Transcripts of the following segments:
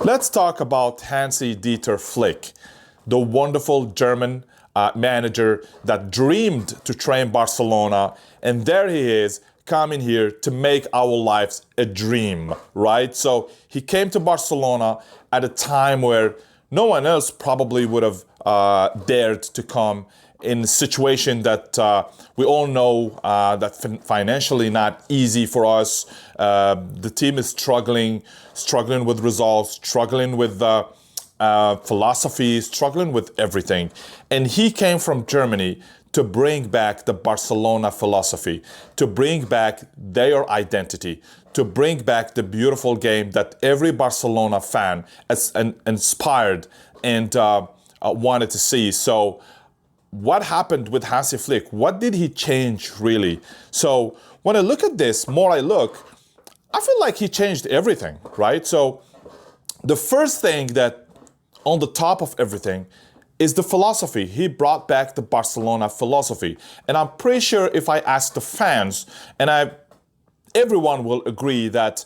Let's talk about Hansi Dieter Flick, the wonderful German manager that dreamed to train Barcelona, and there he is coming here to make our lives a dream, right? So he came to Barcelona at a time where no one else probably would have dared to come, in a situation that we all know that financially not easy for us. The team is struggling with results, struggling with philosophy, struggling with everything. And he came from Germany to bring back the Barcelona philosophy, to bring back their identity, to bring back the beautiful game that every Barcelona fan is inspired and wanted to see. So what happened with Hansi Flick? What did he change really? So when I look at this, I feel like he changed everything, right? So the first thing that on the top of everything is the philosophy. He brought back the Barcelona philosophy. And I'm pretty sure if I ask the fans, everyone will agree that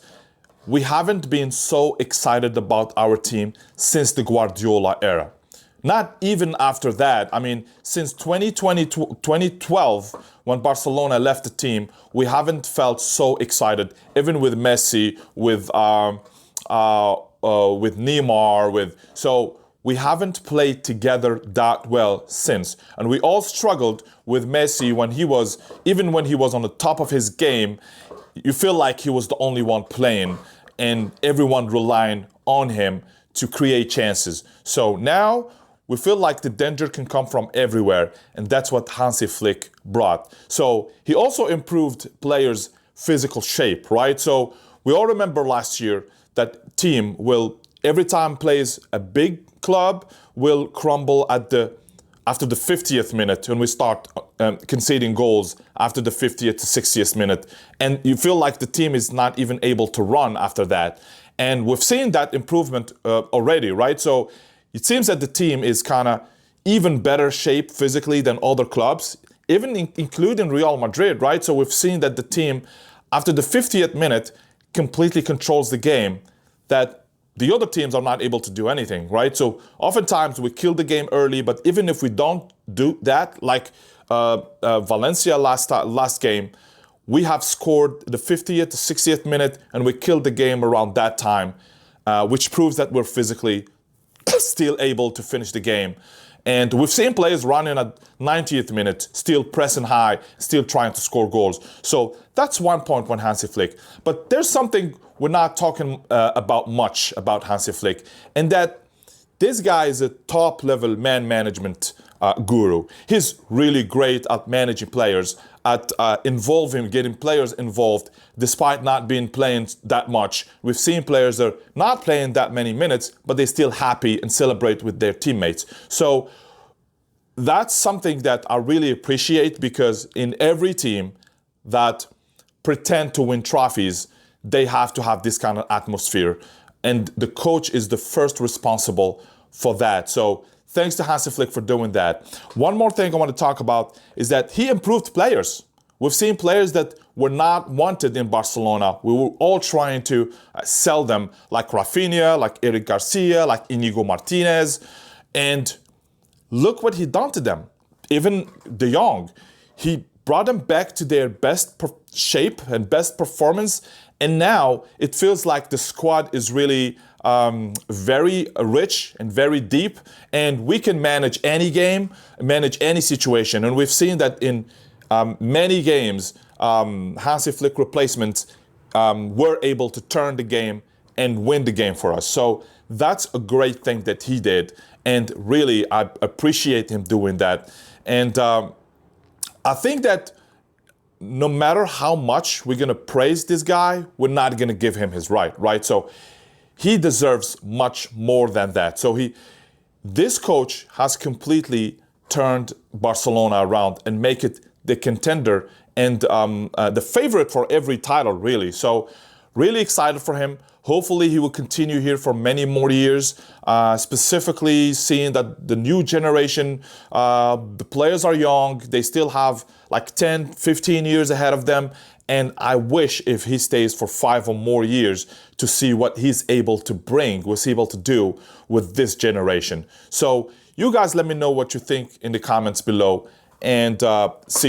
we haven't been so excited about our team since the Guardiola era. Not even after that. I mean, since 2012, when Barcelona left the team, we haven't felt so excited. Even with Messi, with Neymar, so we haven't played together that well since. And we all struggled with Messi when he was on the top of his game. You feel like he was the only one playing, and everyone relying on him to create chances. So now we feel like the danger can come from everywhere, and that's what Hansi Flick brought. So he also improved players' physical shape, right? So we all remember last year that team will, every time plays a big club, will crumble after the 50th minute when we start conceding goals after the 50th to 60th minute. And you feel like the team is not even able to run after that. And we've seen that improvement already, right? So it seems that the team is kind of even better shape physically than other clubs, even including Real Madrid, right? So we've seen that the team, after the 50th minute, completely controls the game, that the other teams are not able to do anything, right? So oftentimes we kill the game early, but even if we don't do that, like Valencia last game, we have scored the 50th to 60th minute, and we killed the game around that time, which proves that we're physically still able to finish the game. And we've seen players running at 90th minute, still pressing high, still trying to score goals. So that's one point on Hansi Flick. But there's something we're not talking about much about Hansi Flick, and that this guy is a top-level man management guru. He's really great at managing players, at getting players involved, despite not being playing that much. We've seen players that are not playing that many minutes, but they're still happy and celebrate with their teammates. So that's something that I really appreciate, because in every team that pretend to win trophies, they have to have this kind of atmosphere. And the coach is the first responsible for that. So thanks to Hansi Flick for doing that. One more thing I want to talk about is that he improved players. We've seen players that were not wanted in Barcelona. We were all trying to sell them, like Rafinha, like Eric Garcia, like Inigo Martinez. And look what he done to them. Even De Jong, he brought them back to their best shape and best performance. And now it feels like the squad is really very rich and very deep, and we can manage any game, manage any situation. And we've seen that in many games, Hansi Flick replacements were able to turn the game and win the game for us. So that's a great thing that he did, and really I appreciate him doing that. And I think that no matter how much we're going to praise this guy, we're not going to give him his right? So he deserves much more than that. So this coach has completely turned Barcelona around and make it the contender and the favorite for every title, really. So really excited for him. Hopefully he will continue here for many more years, specifically seeing that the new generation, the players are young. They still have like 10, 15 years ahead of them. And I wish if he stays for 5 or more years to see what he's able to bring, what's able to do with this generation. So you guys let me know what you think in the comments below, and see you.